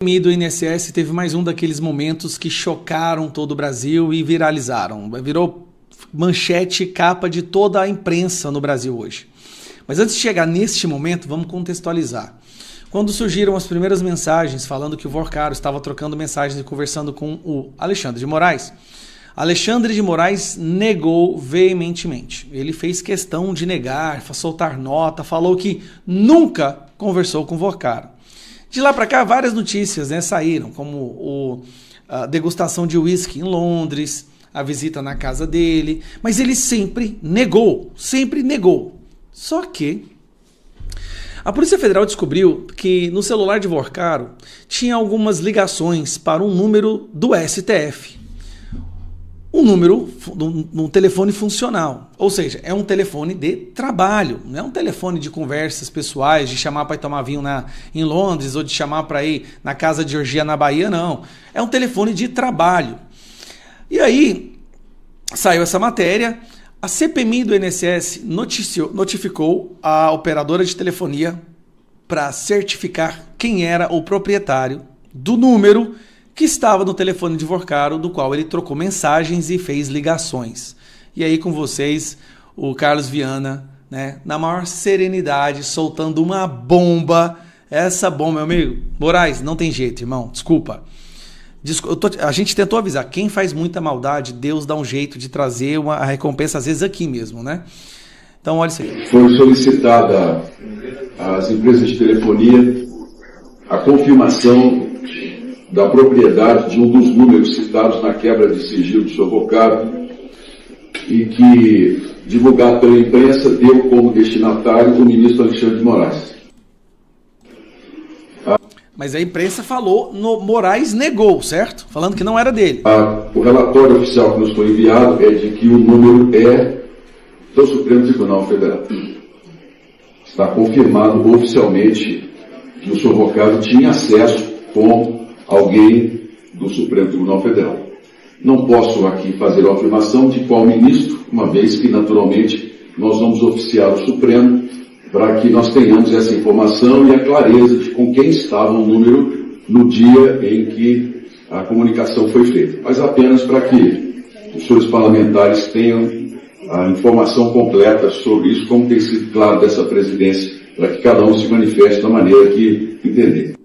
Do INSS teve mais um daqueles momentos que chocaram todo o Brasil e viralizaram. Virou manchete e capa de toda a imprensa no Brasil hoje. Mas antes de chegar neste momento, vamos contextualizar. Quando surgiram as primeiras mensagens falando que o Vorcaro estava trocando mensagens e conversando com o Alexandre de Moraes, Alexandre de Moraes negou veementemente. Ele fez questão de negar, soltar nota, falou que nunca conversou com o Vorcaro. De lá para cá, várias notícias saíram, como a degustação de uísque em Londres, a visita na casa dele, mas ele sempre negou. Só que a Polícia Federal descobriu que no celular de Vorcaro tinha algumas ligações para um número do STF. Um número, um telefone funcional, ou seja, é um telefone de trabalho, não é um telefone de conversas pessoais, de chamar para ir tomar vinho em Londres ou de chamar para ir na casa de orgia na Bahia, não. É um telefone de trabalho. E aí, saiu essa matéria, a CPMI do INSS notificou a operadora de telefonia para certificar quem era o proprietário do número que estava no telefone de Vorcaro, do qual ele trocou mensagens e fez ligações. E aí com vocês, o Carlos Viana, na maior serenidade, soltando uma bomba. Essa bomba, meu amigo, Moraes, não tem jeito, irmão, desculpa. A gente tentou avisar, quem faz muita maldade, Deus dá um jeito de trazer a recompensa, às vezes aqui mesmo, Então, olha isso aí. Foi solicitada às empresas de telefonia a confirmação da propriedade de um dos números citados na quebra de sigilo do Sr. Vorcaro e que, divulgado pela imprensa, deu como destinatário o ministro Alexandre de Moraes. Mas a imprensa falou, Moraes negou, certo? Falando que não era dele. O relatório oficial que nos foi enviado é de que o número é do Supremo Tribunal Federal. Está confirmado oficialmente que o Sr. Vorcaro tinha acesso com alguém do Supremo Tribunal Federal. Não posso aqui fazer a afirmação de qual ministro, uma vez que, naturalmente, nós vamos oficiar o Supremo para que nós tenhamos essa informação e a clareza de com quem estava o número no dia em que a comunicação foi feita. Mas apenas para que os senhores parlamentares tenham a informação completa sobre isso, como tem sido claro dessa presidência, para que cada um se manifeste da maneira que entender.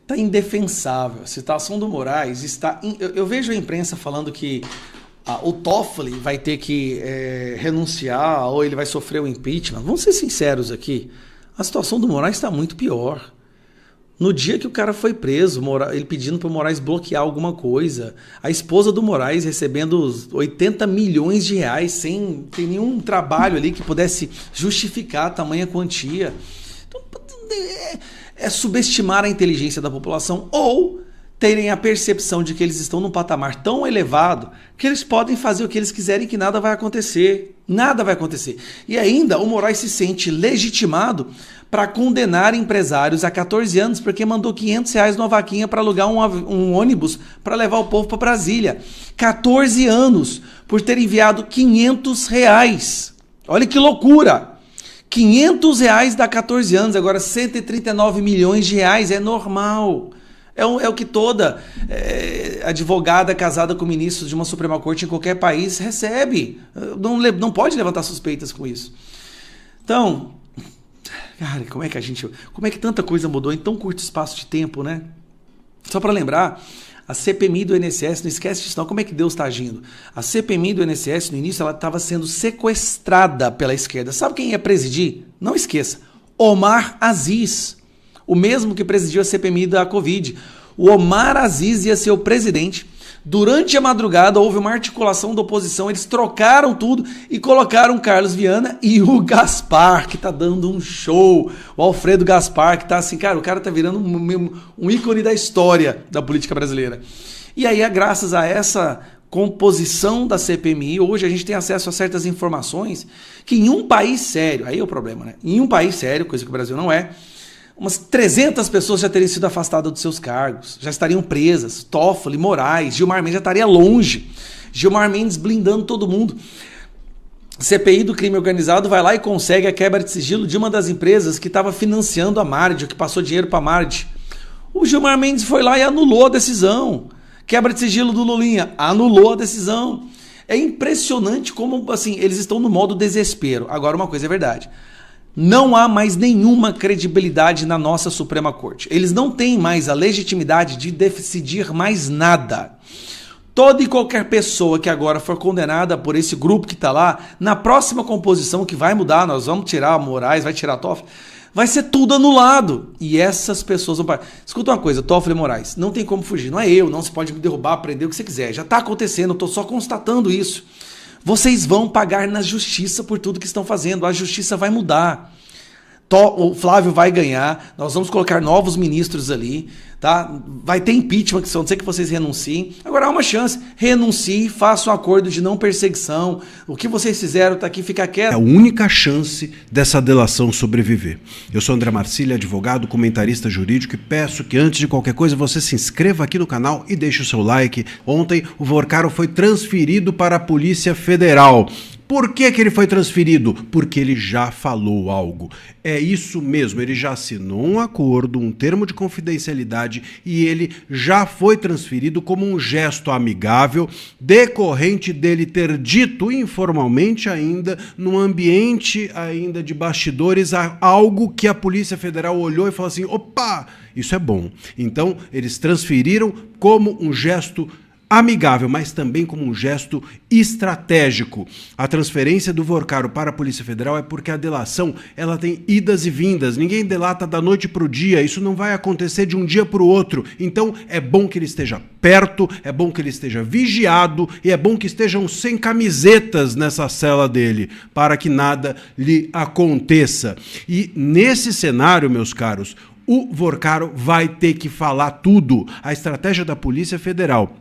Está indefensável. A situação do Moraes está... Eu vejo a imprensa falando que o Toffoli vai ter que renunciar ou ele vai sofrer o impeachment. Vamos ser sinceros aqui. A situação do Moraes está muito pior. No dia que o cara foi preso, ele pedindo para o Moraes bloquear alguma coisa, a esposa do Moraes recebendo 80 milhões de reais sem ter nenhum trabalho ali que pudesse justificar a tamanha quantia. Então, é subestimar a inteligência da população ou terem a percepção de que eles estão num patamar tão elevado que eles podem fazer o que eles quiserem e que nada vai acontecer. Nada vai acontecer. E ainda o Moraes se sente legitimado para condenar empresários a 14 anos porque mandou R$500 numa vaquinha para alugar um ônibus para levar o povo para Brasília. 14 anos por ter enviado R$500. Olha que loucura! R$500 dá 14 anos, agora 139 milhões de reais é normal. É o que toda advogada casada com ministro de uma Suprema Corte em qualquer país recebe. Não pode levantar suspeitas com isso. Então, cara, como é que tanta coisa mudou em tão curto espaço de tempo, Só para lembrar, a CPMI do INSS, não esquece disso não, como é que Deus está agindo? A CPMI do INSS, no início, ela estava sendo sequestrada pela esquerda. Sabe quem ia presidir? Não esqueça, Omar Aziz, o mesmo que presidiu a CPMI da Covid. O Omar Aziz ia ser o presidente. Durante a madrugada houve uma articulação da oposição, eles trocaram tudo e colocaram o Carlos Viana e o Gaspar, que tá dando um show. O Alfredo Gaspar, que tá assim, cara, o cara tá virando um ícone da história da política brasileira. E aí, graças a essa composição da CPMI, hoje a gente tem acesso a certas informações que em um país sério, aí é o problema, Em um país sério, coisa que o Brasil não é, umas 300 pessoas já teriam sido afastadas dos seus cargos, já estariam presas. Toffoli, Moraes, Gilmar Mendes já estaria longe. Gilmar Mendes blindando todo mundo. CPI do crime organizado vai lá e consegue a quebra de sigilo de uma das empresas que estava financiando a Mardi, que passou dinheiro para a Mardi. O Gilmar Mendes foi lá e anulou a decisão. Quebra de sigilo do Lulinha, anulou a decisão. É impressionante como, assim, eles estão no modo desespero. Agora, uma coisa é verdade. Não há mais nenhuma credibilidade na nossa Suprema Corte. Eles não têm mais a legitimidade de decidir mais nada. Toda e qualquer pessoa que agora for condenada por esse grupo que está lá, na próxima composição que vai mudar, nós vamos tirar Moraes, vai tirar Toffoli, vai ser tudo anulado. E essas pessoas vão... Escuta uma coisa, Toffoli e Moraes, não tem como fugir. Não é eu, não se pode me derrubar, prender o que você quiser. Já está acontecendo, eu estou só constatando isso. Vocês vão pagar na justiça por tudo que estão fazendo. A justiça vai mudar. O Flávio vai ganhar, nós vamos colocar novos ministros ali, tá? Vai ter impeachment, que não sei que vocês renunciem. Agora há uma chance, renuncie, faça um acordo de não perseguição. O que vocês fizeram tá aqui, fica quieto. É a única chance dessa delação sobreviver. Eu sou André Marcília, advogado, comentarista jurídico, e peço que antes de qualquer coisa você se inscreva aqui no canal e deixe o seu like. Ontem o Vorcaro foi transferido para a Polícia Federal. Por que ele foi transferido? Porque ele já falou algo. É isso mesmo, ele já assinou um acordo, um termo de confidencialidade, e ele já foi transferido como um gesto amigável, decorrente dele ter dito informalmente ainda, num ambiente ainda de bastidores, algo que a Polícia Federal olhou e falou assim, opa, isso é bom. Então, eles transferiram como um gesto amigável, mas também como um gesto estratégico. A transferência do Vorcaro para a Polícia Federal é porque a delação ela tem idas e vindas. Ninguém delata da noite para o dia. Isso não vai acontecer de um dia para o outro. Então é bom que ele esteja perto, é bom que ele esteja vigiado e é bom que estejam sem camisetas nessa cela dele, para que nada lhe aconteça. E nesse cenário, meus caros, o Vorcaro vai ter que falar tudo. A estratégia da Polícia Federal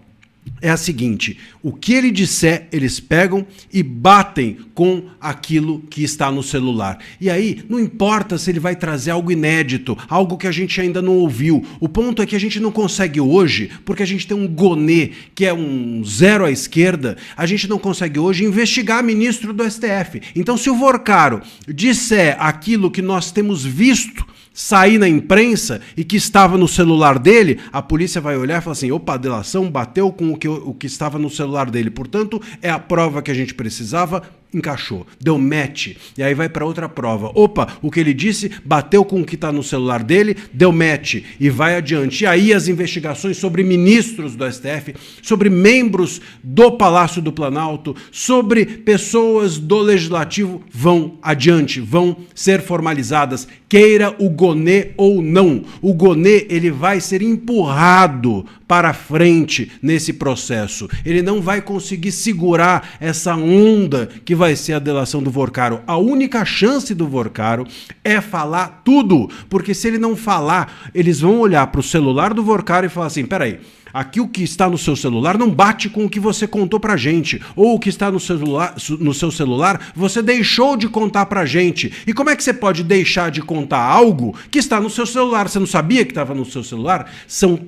é a seguinte, o que ele disser, eles pegam e batem com aquilo que está no celular. E aí, não importa se ele vai trazer algo inédito, algo que a gente ainda não ouviu. O ponto é que a gente não consegue hoje, porque a gente tem um gonê, que é um zero à esquerda, a gente não consegue hoje investigar ministro do STF. Então, se o Vorcaro disser aquilo que nós temos visto sair na imprensa e que estava no celular dele, a polícia vai olhar e falar assim, opa, a delação bateu com o que estava no celular dele, portanto, é a prova que a gente precisava, encaixou, deu match, e aí vai para outra prova. Opa, o que ele disse bateu com o que está no celular dele, deu match, e vai adiante. E aí as investigações sobre ministros do STF, sobre membros do Palácio do Planalto, sobre pessoas do Legislativo vão adiante, vão ser formalizadas, queira o gonê ou não. O gonê, ele vai ser empurrado para frente nesse processo. Ele não vai conseguir segurar essa onda que vai ser a delação do Vorcaro. A única chance do Vorcaro é falar tudo, porque se ele não falar, eles vão olhar para o celular do Vorcaro e falar assim, peraí, aqui o que está no seu celular não bate com o que você contou pra gente, ou o que está no seu celular você deixou de contar pra gente. E como é que você pode deixar de contar algo que está no seu celular? Você não sabia que estava no seu celular? São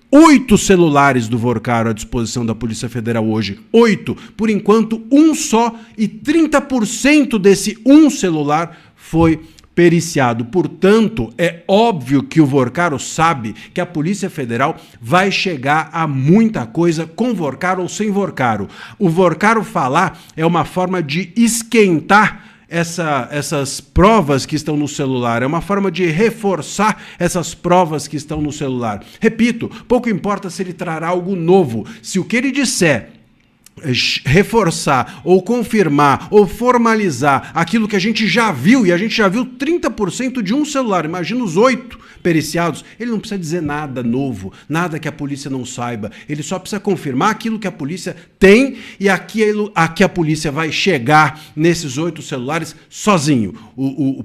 8 celulares do Vorcaro à disposição da Polícia Federal hoje. 8. Por enquanto, um só, e 30% desse um celular foi periciado. Portanto, é óbvio que o Vorcaro sabe que a Polícia Federal vai chegar a muita coisa com Vorcaro ou sem Vorcaro. O Vorcaro falar é uma forma de esquentar essas provas que estão no celular, é uma forma de reforçar essas provas que estão no celular. Repito, pouco importa se ele trará algo novo, se o que ele disser reforçar ou confirmar ou formalizar aquilo que a gente já viu, e a gente já viu 30% de um celular, imagina os 8 periciados, ele não precisa dizer nada novo, nada que a polícia não saiba, ele só precisa confirmar aquilo que a polícia tem e aquilo a que a polícia vai chegar nesses 8 celulares sozinho.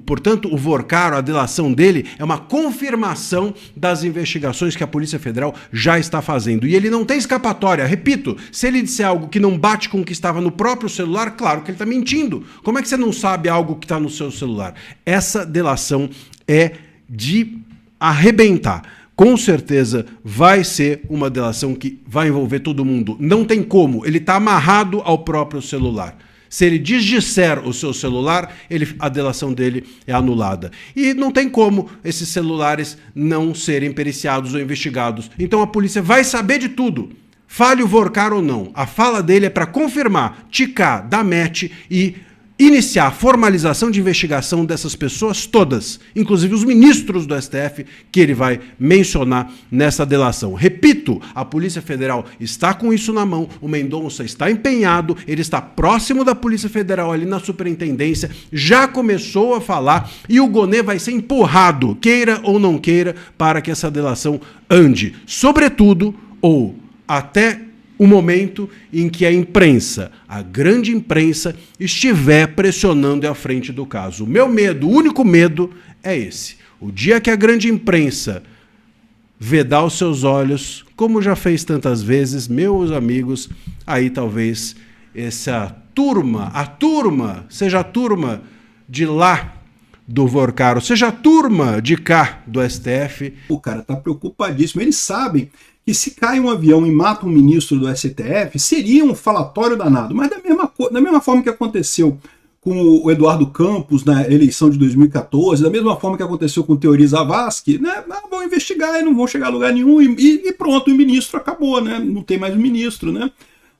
Portanto, o Vorcaro, a delação dele é uma confirmação das investigações que a Polícia Federal já está fazendo, e ele não tem escapatória. Repito, se ele disser algo que não bate com o que estava no próprio celular, claro que ele está mentindo. Como é que você não sabe algo que está no seu celular? Essa delação é de arrebentar. Com certeza vai ser uma delação que vai envolver todo mundo. Não tem como, ele está amarrado ao próprio celular. Se ele desdisser o seu celular, a delação dele é anulada. E não tem como esses celulares não serem periciados ou investigados. Então a polícia vai saber de tudo. Fale o Vorcar ou não. A fala dele é para confirmar, ticar, dar match e iniciar a formalização de investigação dessas pessoas todas, inclusive os ministros do STF, que ele vai mencionar nessa delação. Repito, a Polícia Federal está com isso na mão, o Mendonça está empenhado, ele está próximo da Polícia Federal ali na superintendência, já começou a falar e o Gonê vai ser empurrado, queira ou não queira, para que essa delação ande. Sobretudo, ou até o momento em que a imprensa, a grande imprensa, estiver pressionando à frente do caso. O meu medo, o único medo, é esse. O dia que a grande imprensa vedar os seus olhos, como já fez tantas vezes, meus amigos, aí talvez essa turma, seja a turma de lá do Vorcaro, seja a turma de cá do STF. O cara tá preocupadíssimo. Eles sabem que se cai um avião e mata um ministro do STF, seria um falatório danado. Mas da mesma forma que aconteceu com o Eduardo Campos na eleição de 2014, da mesma forma que aconteceu com o Teori Zavascki, né, vão investigar e não vão chegar a lugar nenhum e pronto, o ministro acabou, né, não tem mais um ministro, né.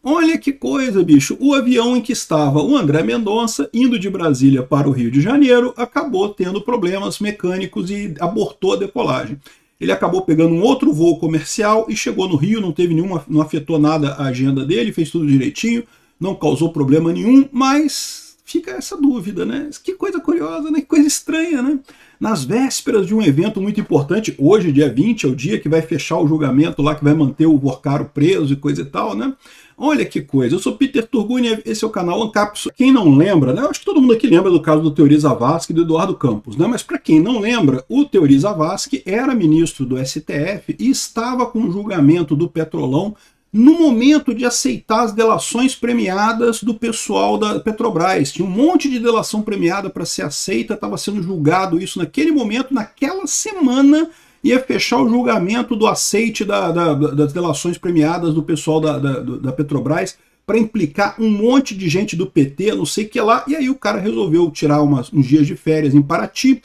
Olha que coisa, bicho, o avião em que estava o André Mendonça, indo de Brasília para o Rio de Janeiro, acabou tendo problemas mecânicos e abortou a decolagem. Ele acabou pegando um outro voo comercial e chegou no Rio, não afetou nada a agenda dele, fez tudo direitinho, não causou problema nenhum, mas fica essa dúvida, né? Que coisa curiosa, né? Que coisa estranha, né? Nas vésperas de um evento muito importante, hoje, dia 20, é o dia que vai fechar o julgamento lá, que vai manter o Vorcaro preso e coisa e tal, né? Olha que coisa. Eu sou Peter Turguni, esse é o canal Ancapsula. Quem não lembra, né? Eu acho que todo mundo aqui lembra do caso do Teori Zavascki e do Eduardo Campos, né? Mas para quem não lembra, o Teori Zavascki era ministro do STF e estava com o julgamento do Petrolão no momento de aceitar as delações premiadas do pessoal da Petrobras. Tinha um monte de delação premiada para ser aceita, estava sendo julgado isso naquele momento, naquela semana ia fechar o julgamento do aceite das delações premiadas do pessoal da Petrobras para implicar um monte de gente do PT, não sei o que lá, e aí o cara resolveu tirar uns dias de férias em Paraty,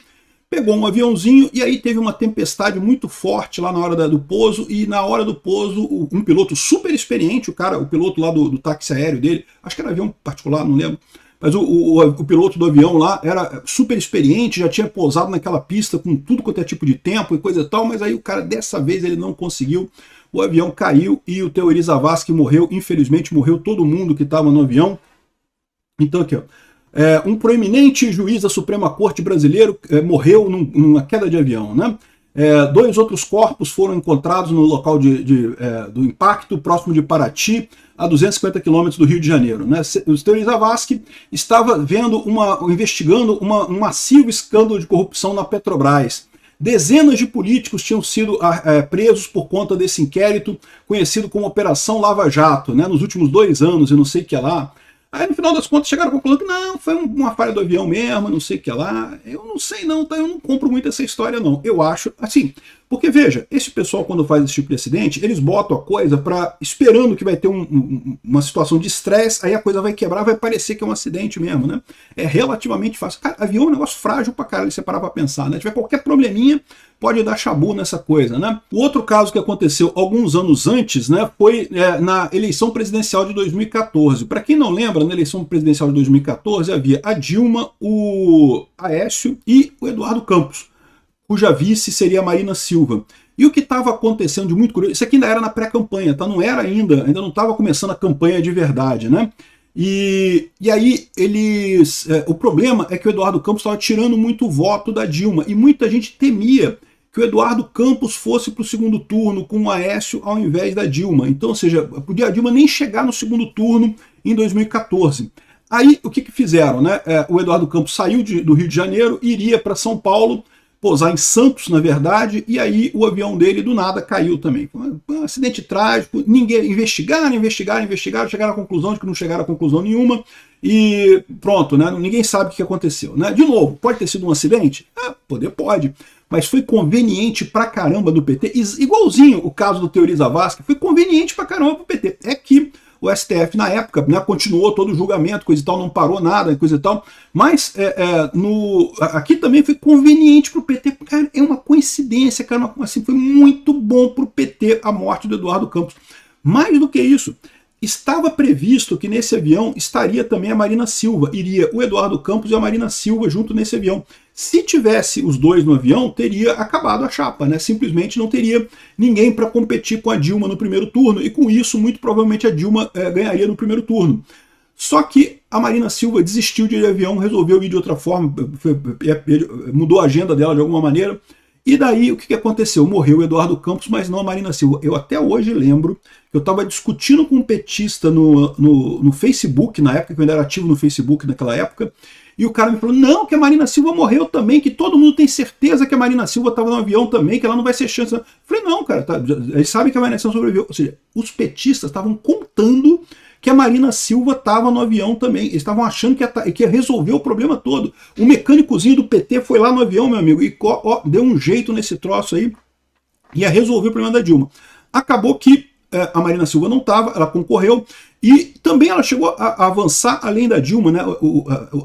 pegou um aviãozinho e aí teve uma tempestade muito forte lá na hora do pouso, e na hora do pouso um piloto super experiente, o piloto lá do táxi aéreo dele, acho que era avião particular, não lembro, mas o piloto do avião lá era super experiente, já tinha pousado naquela pista com tudo quanto é tipo de tempo e coisa e tal, mas aí o cara dessa vez ele não conseguiu, o avião caiu e o Teori Zavascki morreu, infelizmente morreu todo mundo que estava no avião. Então aqui, ó, um proeminente juiz da Suprema Corte brasileiro morreu numa queda de avião, né? 2 outros corpos foram encontrados no local do impacto, próximo de Paraty, a 250 quilômetros do Rio de Janeiro, né? O Teori Zavascki estava investigando um massivo escândalo de corrupção na Petrobras. Dezenas de políticos tinham sido presos por conta desse inquérito, conhecido como Operação Lava Jato, né? Nos últimos 2 anos, e não sei o que lá. Aí, no final das contas, chegaram à conclusão que não, foi uma falha do avião mesmo, não sei o que lá. Eu não sei não, tá? Eu não compro muito essa história não. Eu acho, assim, porque veja, esse pessoal quando faz esse tipo de acidente, eles botam a coisa esperando que vai ter uma situação de estresse, aí a coisa vai quebrar, vai parecer que é um acidente mesmo, né? É relativamente fácil. Cara, avião é um negócio frágil pra caralho, você parar pra pensar, né? Se tiver qualquer probleminha, pode dar chabu nessa coisa, né? O outro caso que aconteceu alguns anos antes, né, foi na eleição presidencial de 2014. Para quem não lembra, na eleição presidencial de 2014 havia a Dilma, o Aécio e o Eduardo Campos, cuja vice seria a Marina Silva. E o que estava acontecendo de muito curioso, isso aqui ainda era na pré-campanha, tá? Não era ainda não estava começando a campanha de verdade, né? E aí o problema é que o Eduardo Campos estava tirando muito voto da Dilma e muita gente temia que o Eduardo Campos fosse para o segundo turno com o Aécio ao invés da Dilma. Então, ou seja, podia a Dilma nem chegar no segundo turno em 2014. Aí, o que fizeram, né? O Eduardo Campos saiu do Rio de Janeiro, iria para São Paulo, pousar em Santos, na verdade, e aí o avião dele do nada caiu também. Foi um acidente trágico, ninguém investigaram, chegaram à conclusão de que não chegaram a conclusão nenhuma, e pronto, né? Ninguém sabe o que aconteceu, né? De novo, pode ter sido um acidente? Pode, mas foi conveniente pra caramba do PT, igualzinho o caso do Teori Zavascki, foi conveniente pra caramba pro PT. É que o STF na época, né, continuou todo o julgamento, coisa e tal, não parou nada, coisa e tal, mas aqui também foi conveniente para o PT, cara, é uma coincidência, cara, assim, foi muito bom para o PT a morte do Eduardo Campos. Mais do que isso, estava previsto que nesse avião estaria também a Marina Silva, iria o Eduardo Campos e a Marina Silva junto nesse avião. Se tivesse os dois no avião, teria acabado a chapa, né? Simplesmente não teria ninguém para competir com a Dilma no primeiro turno, e com isso, muito provavelmente, a Dilma ganharia no primeiro turno. Só que a Marina Silva desistiu de ir de avião, resolveu ir de outra forma, mudou a agenda dela de alguma maneira. E daí o que aconteceu? Morreu o Eduardo Campos, mas não a Marina Silva. Eu até hoje lembro que eu estava discutindo com um petista no Facebook, na época que eu ainda era ativo no Facebook naquela época, e o cara me falou, não, que a Marina Silva morreu também, que todo mundo tem certeza que a Marina Silva estava no avião também, que ela não vai ser chance. Eu falei, não, cara, eles sabem que a Marina Silva sobreviveu. Ou seja, os petistas estavam contando que a Marina Silva estava no avião também. Eles estavam achando que ia resolver o problema todo. O mecânicozinho do PT foi lá no avião, meu amigo, e deu um jeito nesse troço aí, ia resolver o problema da Dilma. Acabou que a Marina Silva não estava, ela concorreu, e também ela chegou a avançar além da Dilma, né?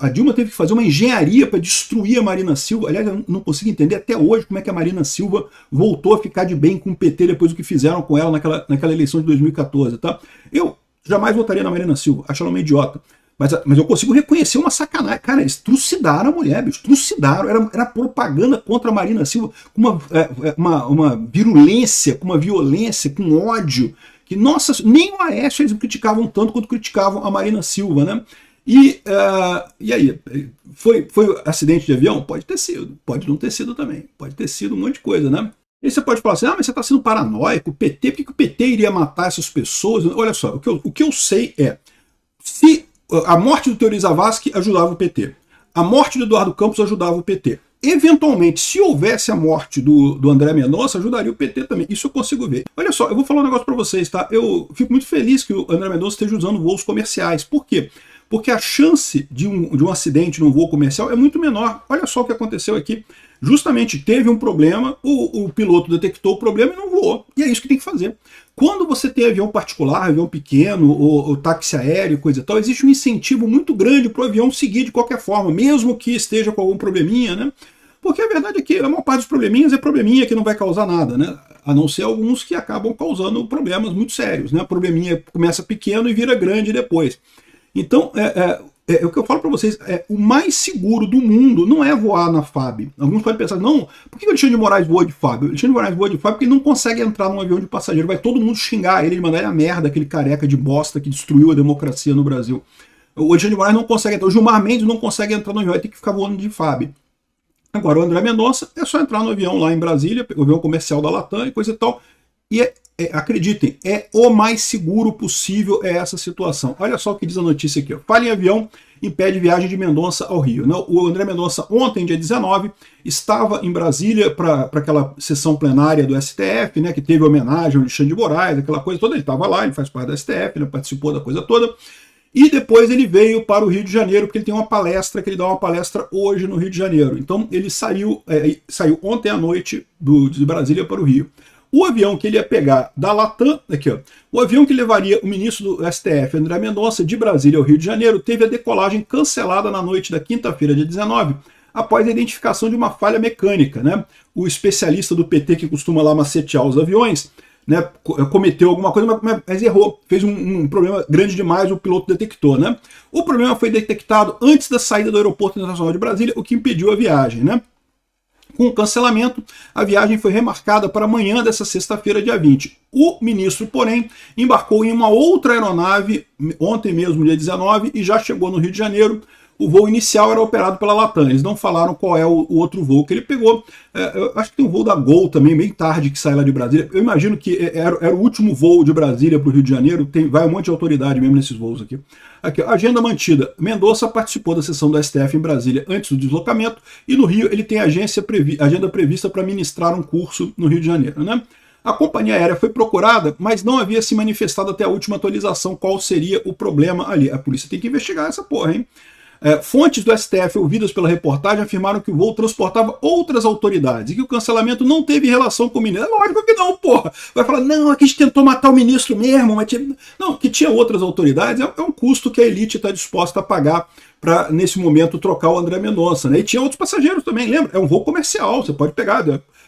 A Dilma teve que fazer uma engenharia para destruir a Marina Silva. Aliás, eu não consigo entender até hoje como é que a Marina Silva voltou a ficar de bem com o PT depois do que fizeram com ela naquela eleição de 2014, tá? Eu jamais votaria na Marina Silva, acho ela uma idiota. Mas eu consigo reconhecer uma sacanagem. Cara, eles trucidaram a mulher, bicho. Trucidaram. Era propaganda contra a Marina Silva, com uma virulência, com uma violência, com ódio. Que, nossa, nem o Aécio eles criticavam tanto quanto criticavam a Marina Silva, né? E aí, foi acidente de avião? Pode ter sido. Pode não ter sido também. Pode ter sido um monte de coisa, né? E você pode falar assim, mas você está sendo paranoico, o PT, por que o PT iria matar essas pessoas? Olha só, o que eu sei é, se a morte do Teori Zavascki ajudava o PT, a morte do Eduardo Campos ajudava o PT, eventualmente, se houvesse a morte do André Mendonça, ajudaria o PT também, isso eu consigo ver. Olha só, eu vou falar um negócio para vocês, tá? Eu fico muito feliz que o André Mendonça esteja usando voos comerciais, por quê? Porque a chance de um acidente num voo comercial é muito menor. Olha só o que aconteceu aqui. Justamente teve um problema, o piloto detectou o problema e não voou. E é isso que tem que fazer. Quando você tem avião particular, avião pequeno, ou táxi aéreo, coisa e tal, existe um incentivo muito grande para o avião seguir de qualquer forma, mesmo que esteja com algum probleminha, né? Porque a verdade é que a maior parte dos probleminhas é probleminha que não vai causar nada, né? A não ser alguns que acabam causando problemas muito sérios, né? O probleminha começa pequeno e vira grande depois. Então, o que eu falo para vocês, o mais seguro do mundo não é voar na FAB. Alguns podem pensar, não, por que o Alexandre de Moraes voa de FAB? O Alexandre de Moraes voa de FAB porque ele não consegue entrar num avião de passageiro, vai todo mundo xingar ele, mandar ele a merda, aquele careca de bosta que destruiu a democracia no Brasil. O Alexandre de Moraes não consegue entrar, o Gilmar Mendes não consegue entrar no avião, vai ter que ficar voando de FAB. Agora, o André Mendonça é só entrar no avião lá em Brasília, o avião comercial da Latam e coisa e tal, e acreditem, é o mais seguro possível essa situação. Olha só o que diz a notícia aqui. Ó. Falha em avião impede viagem de Mendonça ao Rio. O André Mendonça, ontem, dia 19, estava em Brasília para aquela sessão plenária do STF, né, que teve homenagem ao Alexandre de Moraes, aquela coisa toda. Ele estava lá, ele faz parte do STF, ele participou da coisa toda. E depois ele veio para o Rio de Janeiro, porque ele tem uma palestra, que ele dá uma palestra hoje no Rio de Janeiro. Então ele saiu ontem à noite de Brasília para o Rio. O avião que ele ia pegar da Latam, aqui ó, o avião que levaria o ministro do STF, André Mendonça, de Brasília ao Rio de Janeiro, teve a decolagem cancelada na noite da quinta-feira, dia 19, após a identificação de uma falha mecânica, né? O especialista do PT que costuma lá macetear os aviões, né, cometeu alguma coisa, mas errou, fez um problema grande demais, o piloto detectou, né? O problema foi detectado antes da saída do Aeroporto Internacional de Brasília, o que impediu a viagem, né? Com o cancelamento, a viagem foi remarcada para amanhã dessa sexta-feira, dia 20. O ministro, porém, embarcou em uma outra aeronave ontem mesmo, dia 19, e já chegou no Rio de Janeiro. O voo inicial era operado pela Latam. Eles não falaram qual é o outro voo que ele pegou. Eu acho que tem um voo da Gol também, bem tarde, que sai lá de Brasília. Eu imagino que era o último voo de Brasília para o Rio de Janeiro. Vai um monte de autoridade mesmo nesses voos aqui. Aqui, agenda mantida. Mendonça participou da sessão do STF em Brasília antes do deslocamento. E no Rio ele tem agenda prevista para ministrar um curso no Rio de Janeiro, né? A companhia aérea foi procurada, mas não havia se manifestado até a última atualização qual seria o problema ali. A polícia tem que investigar essa porra, hein? Fontes do STF ouvidas pela reportagem afirmaram que o voo transportava outras autoridades e que o cancelamento não teve relação com o ministro. É lógico que não, porra. Vai falar, não, aqui a gente tentou matar o ministro mesmo. Mas não, que tinha outras autoridades é um custo que a elite está disposta a pagar para, nesse momento, trocar o André Mendonça. Né? E tinha outros passageiros também, lembra? É um voo comercial, você pode pegar.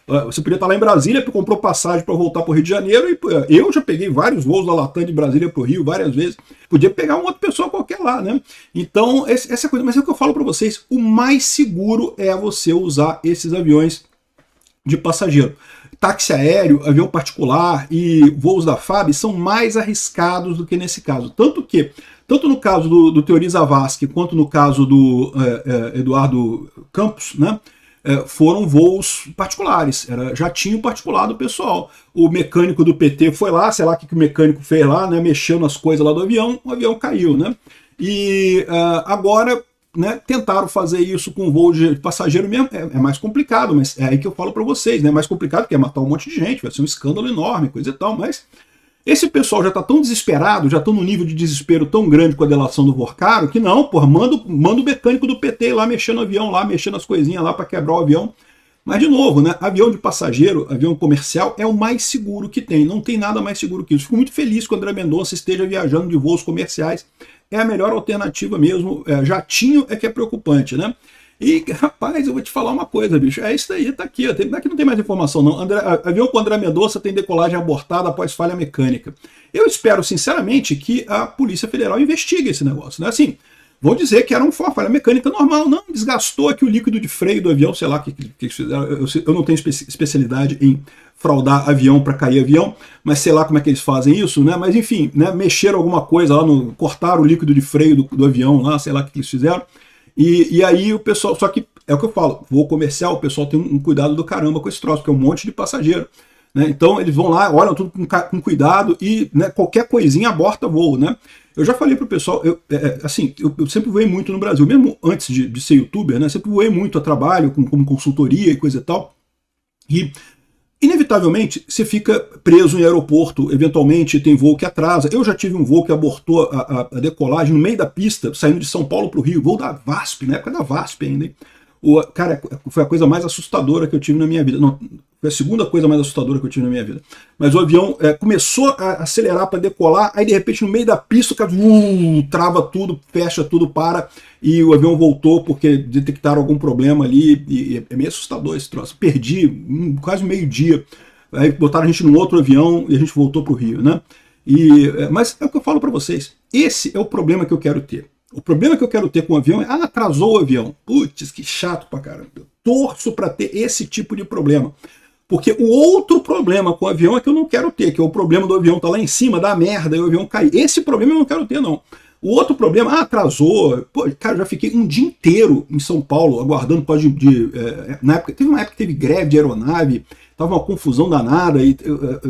Você podia estar lá em Brasília, comprou passagem para voltar para o Rio de Janeiro, e eu já peguei vários voos da Latam de Brasília para o Rio várias vezes. Podia pegar uma outra pessoa qualquer lá, né? Então, essa coisa, mas é o que eu falo para vocês, o mais seguro é você usar esses aviões de passageiro. Táxi aéreo, avião particular e voos da FAB são mais arriscados do que nesse caso. Tanto no caso do Teori Zavascki quanto no caso do Eduardo Campos, né? Foram voos particulares, era jatinho particular do pessoal. O mecânico do PT foi lá, sei lá o que o mecânico fez lá, né, mexeu nas coisas lá do avião, o avião caiu, né? E agora, né, tentaram fazer isso com voo de passageiro mesmo, é mais complicado, mas é aí que eu falo para vocês, né? É mais complicado porque é matar um monte de gente, vai ser um escândalo enorme, coisa e tal, mas esse pessoal já está tão desesperado, já estão num nível de desespero tão grande com a delação do Vorcaro, que não, porra, manda o mecânico do PT lá mexendo no avião, lá mexendo as coisinhas lá para quebrar o avião. Mas, de novo, né, avião de passageiro, avião comercial, é o mais seguro que tem. Não tem nada mais seguro que isso. Fico muito feliz que o André Mendonça esteja viajando de voos comerciais. É a melhor alternativa mesmo. Jatinho é que é preocupante, né? E, rapaz, eu vou te falar uma coisa, bicho. É isso daí, tá aqui. Aqui não tem mais informação, não. Avião com André Mendonça tem decolagem abortada após falha mecânica. Eu espero, sinceramente, que a Polícia Federal investigue esse negócio, né? Assim, vão dizer que era uma falha mecânica normal. Não, desgastou aqui o líquido de freio do avião, sei lá o que fizeram. Eu não tenho especialidade em fraudar avião para cair avião, mas sei lá como é que eles fazem isso, né? Mas, enfim, né, mexeram alguma coisa lá, cortaram o líquido de freio do avião lá, sei lá o que eles fizeram. E aí o pessoal, só que é o que eu falo, voo comercial, o pessoal tem um cuidado do caramba com esse troço, porque é um monte de passageiro, né? Então eles vão lá, olham tudo com cuidado e, né, qualquer coisinha aborta voo, né? Eu já falei pro pessoal, eu sempre voei muito no Brasil, mesmo antes de ser youtuber, né? Sempre voei muito a trabalho, como consultoria e coisa e tal, e inevitavelmente você fica preso em aeroporto, eventualmente tem voo que atrasa. Eu já tive um voo que abortou a decolagem no meio da pista, saindo de São Paulo para o Rio, voo da VASP, na época da VASP ainda. Cara, foi a coisa mais assustadora que eu tive na minha vida. Não, foi a segunda coisa mais assustadora que eu tive na minha vida. Mas o avião começou a acelerar para decolar, aí de repente no meio da pista o cara trava tudo, fecha tudo, para, e o avião voltou porque detectaram algum problema ali, e é meio assustador esse troço. Perdi quase meio-dia, aí botaram a gente num outro avião e a gente voltou para o Rio, né? Mas é o que eu falo para vocês, esse é o problema que eu quero ter. O problema que eu quero ter com o avião é, atrasou o avião. Putz, que chato pra caramba. Eu torço para ter esse tipo de problema. Porque o outro problema com o avião é que eu não quero ter, que é o problema do avião tá lá em cima, dá merda, e o avião cair. Esse problema eu não quero ter, não. O outro problema, atrasou. Pô, cara, eu já fiquei um dia inteiro em São Paulo, aguardando na época, teve uma época que teve greve de aeronave, tava uma confusão danada, e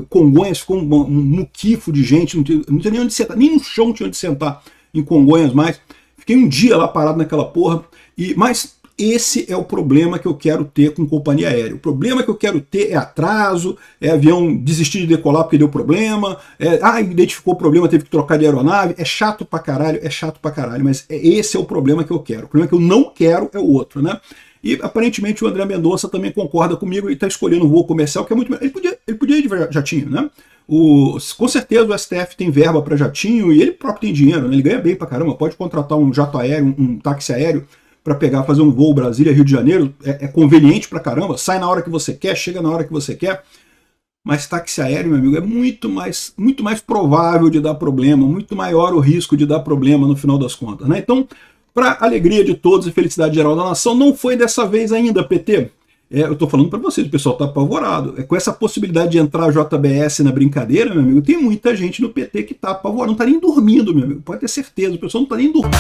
Congonhas ficou um muquifo de gente, não tinha nem onde sentar, nem no chão tinha onde sentar em Congonhas mais. Fiquei um dia lá parado naquela porra, mas esse é o problema que eu quero ter com companhia aérea. O problema que eu quero ter é atraso, é avião desistir de decolar porque deu problema, identificou o problema, teve que trocar de aeronave, é chato pra caralho, mas esse é o problema que eu quero. O problema que eu não quero é o outro, né? E aparentemente o André Mendonça também concorda comigo e está escolhendo um voo comercial que é muito melhor. Ele podia ir de jatinho, né? Com certeza o STF tem verba para jatinho e ele próprio tem dinheiro, né? Ele ganha bem pra caramba, pode contratar um jato aéreo, um táxi aéreo para fazer um voo Brasília-Rio de Janeiro, é conveniente pra caramba, sai na hora que você quer, chega na hora que você quer, mas táxi aéreo, meu amigo, é muito mais provável de dar problema, muito maior o risco de dar problema no final das contas, né? Então, para alegria de todos e felicidade geral da nação, não foi dessa vez ainda, PT. Eu estou falando para vocês, o pessoal está apavorado. Com essa possibilidade de entrar a JBS na brincadeira, meu amigo, tem muita gente no PT que está apavorado, não está nem dormindo, meu amigo, pode ter certeza, o pessoal não está nem dormindo.